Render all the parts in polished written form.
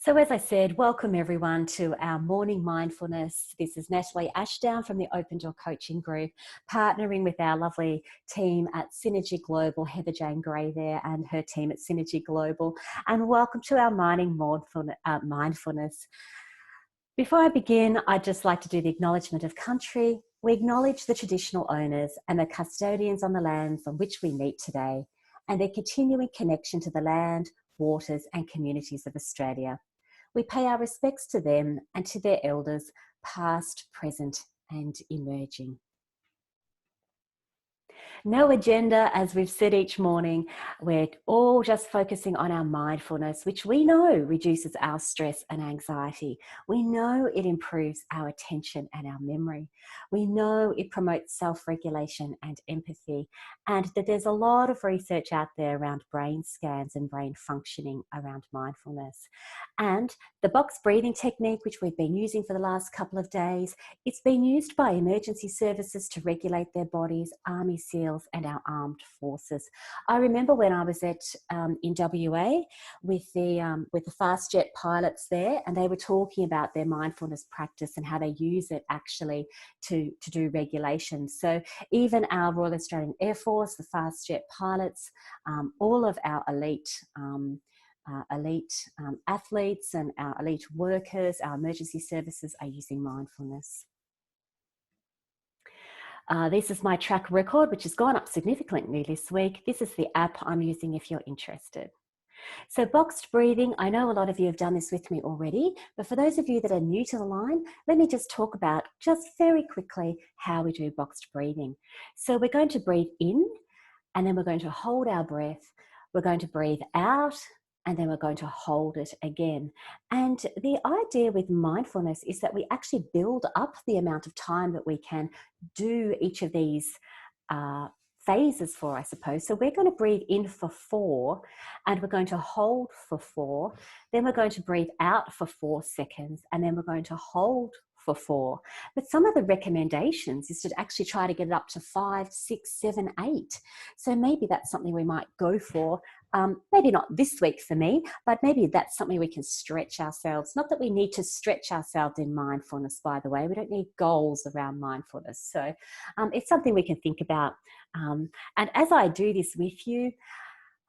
So as I said, welcome everyone to our morning mindfulness. This is Natalie Ashdown from the Open Door Coaching Group, partnering with our lovely team at Synergy Global, Heather Jane Gray there and her team at Synergy Global. And welcome to our morning mindfulness. Before I begin, I'd just like to do the acknowledgement of country. We acknowledge the traditional owners and the custodians on the lands on which we meet today, and their continuing connection to the land, waters and communities of Australia. We pay our respects to them and to their elders, past, present and emerging. No agenda, as we've said each morning. We're all just focusing on our mindfulness, which we know reduces our stress and anxiety. We know it improves our attention and our memory. We know it promotes self-regulation and empathy, and that there's a lot of research out there around brain scans and brain functioning around mindfulness. And the box breathing technique, which we've been using for the last couple of days, it's been used by emergency services to regulate their bodies, Army SEALs and our armed forces. I remember when I was in WA with the fast jet pilots there, and they were talking about their mindfulness practice and how they use it actually to do regulation. So even our Royal Australian Air Force, the fast jet pilots, all of our elite athletes and our elite workers, our emergency services are using mindfulness. This is my track record, which has gone up significantly this week. This is the app I'm using if you're interested. So boxed breathing, I know a lot of you have done this with me already, but for those of you that are new to the line, let me just talk about just very quickly how we do boxed breathing. So we're going to breathe in, and then we're going to hold our breath. We're going to breathe out, and then we're going to hold it again. And the idea with mindfulness is that we actually build up the amount of time that we can do each of these phases for, I suppose. So we're going to breathe in for 4, and we're going to hold for 4. Then we're going to breathe out for 4 seconds, and then we're going to hold for 4. But some of the recommendations is to actually try to get it up to 5, 6, 7, 8. So maybe that's something we might go for. Maybe not this week for me, but maybe that's something we can stretch ourselves. Not that we need to stretch ourselves in mindfulness, by the way. We don't need goals around mindfulness. So it's something we can think about. And as I do this with you,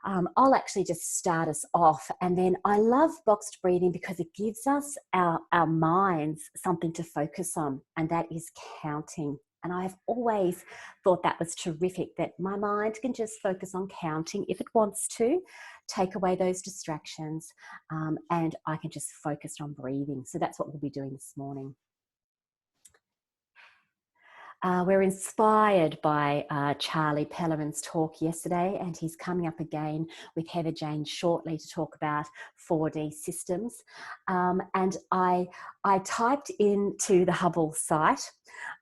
I'll actually just start us off. And then I love boxed breathing because it gives us, our minds, something to focus on, and that is counting. And I've always thought that was terrific, that my mind can just focus on counting if it wants to, take away those distractions, and I can just focus on breathing. So that's what we'll be doing this morning. We're inspired by Charlie Pellerin's talk yesterday, and he's coming up again with Heather Jane shortly to talk about 4D systems. And I typed into the Hubble site,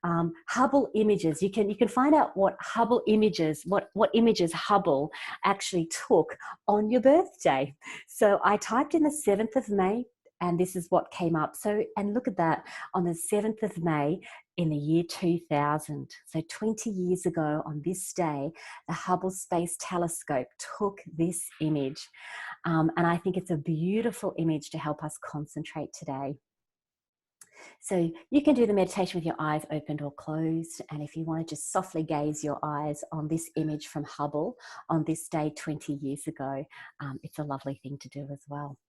Hubble images. You can find out what Hubble images, what images Hubble actually took on your birthday. So I typed in the 7th of May, and this is what came up. So, and look at that, on the 7th of May in the year 2000, so 20 years ago on this day, the Hubble Space Telescope took this image. And I think it's a beautiful image to help us concentrate today. So you can do the meditation with your eyes opened or closed. And if you want to just softly gaze your eyes on this image from Hubble on this day 20 years ago, it's a lovely thing to do as well.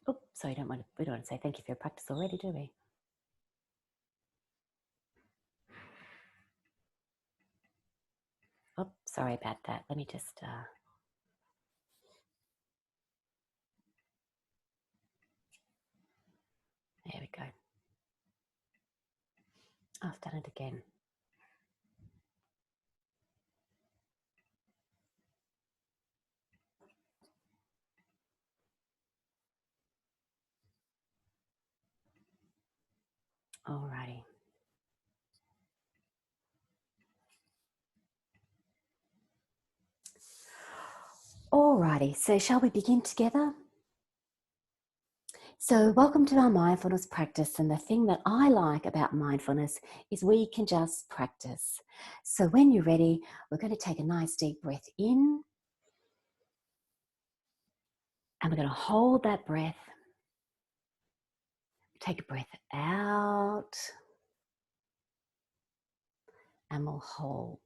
Oh, sorry, we don't want to say thank you for your practice already, do we? Oh, sorry about that. Let me just... There we go. Oh, I've done it again. Alrighty. Alrighty, so shall we begin together? So, welcome to our mindfulness practice. And the thing that I like about mindfulness is we can just practice. So, when you're ready, we're going to take a nice deep breath in and we're going to hold that breath. Take a breath out and we'll hold.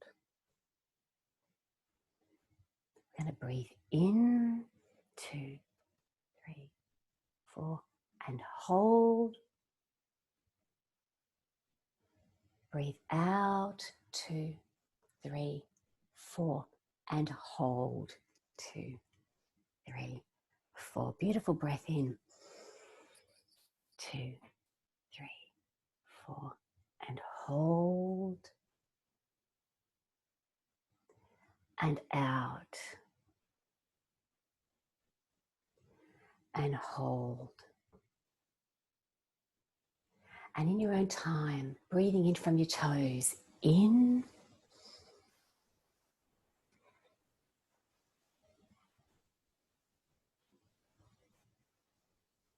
We're going to breathe in, 2, 3, 4, and hold. Breathe out, 2, 3, 4, and hold, 2, 3, 4. Beautiful breath in, 2, 3, 4, and hold, and out, and hold. And in your own time, breathing in from your toes, in,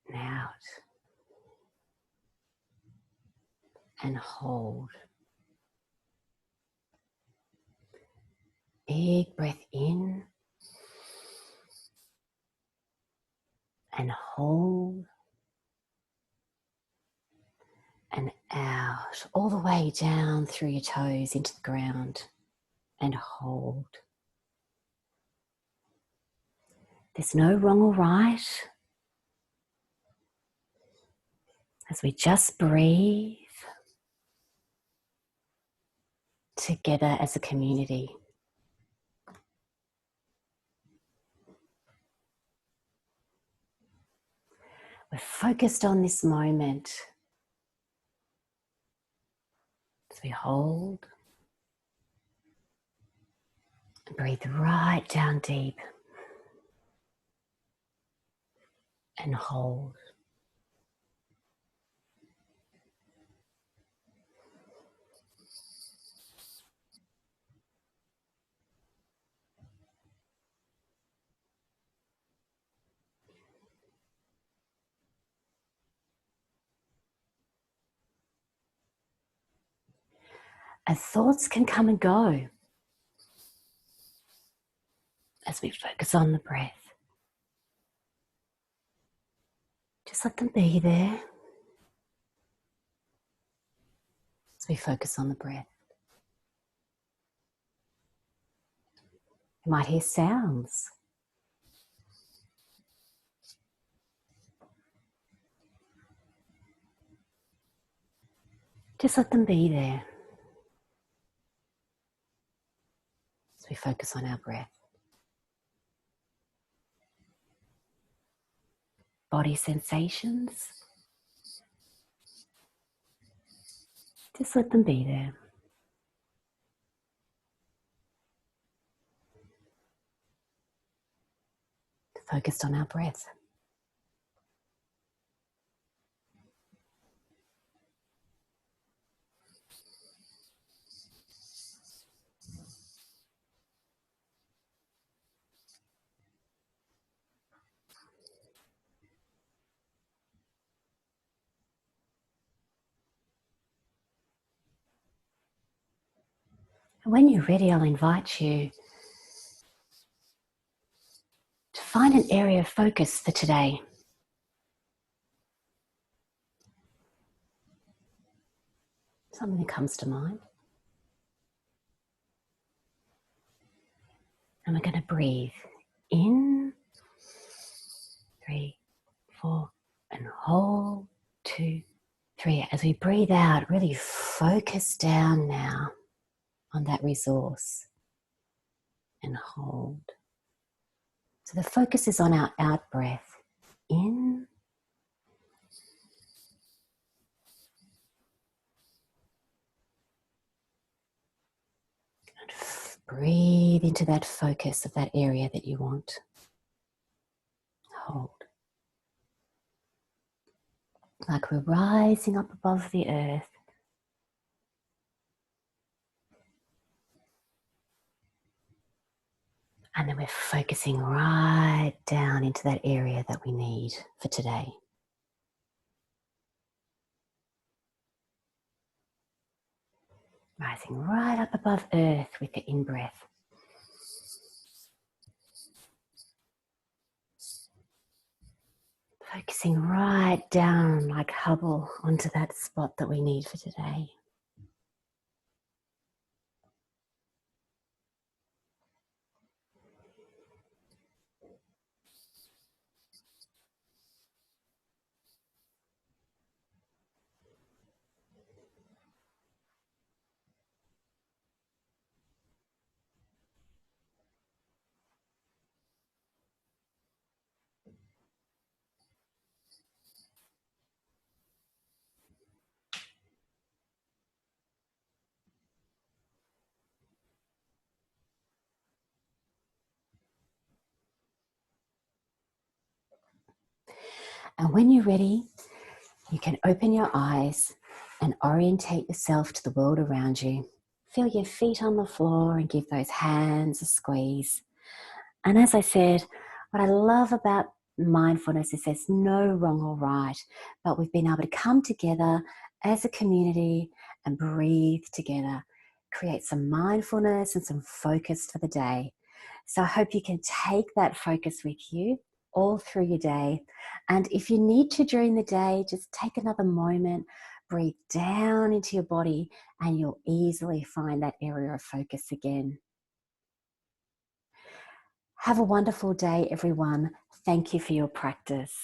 and out, and hold. Big breath in, and hold, and out, all the way down through your toes into the ground, and hold. There's no wrong or right, as we just breathe together as a community. We're focused on this moment as we hold and breathe right down deep and hold. As thoughts can come and go as we focus on the breath. Just let them be there as we focus on the breath. You might hear sounds. Just let them be there as we focus on our breath. Body sensations. Just let them be there. Focused on our breath. And when you're ready, I'll invite you to find an area of focus for today. Something that comes to mind. And we're going to breathe in, 3, 4, and hold, 2, 3. As we breathe out, really focus down now on that resource and hold. So the focus is on our out breath. In, and breathe into that focus of that area that you want. Hold. Like we're rising up above the earth. And then we're focusing right down into that area that we need for today. rising right up above earth with the in-breath. Focusing right down like Hubble onto that spot that we need for today. And when you're ready, you can open your eyes and orientate yourself to the world around you. Feel your feet on the floor and give those hands a squeeze. And as I said, what I love about mindfulness is there's no wrong or right, but we've been able to come together as a community and breathe together, create some mindfulness and some focus for the day. So I hope you can take that focus with you all through your day. And if you need to during the day, just take another moment, breathe down into your body, and you'll easily find that area of focus again. Have a wonderful day, everyone. Thank you for your practice.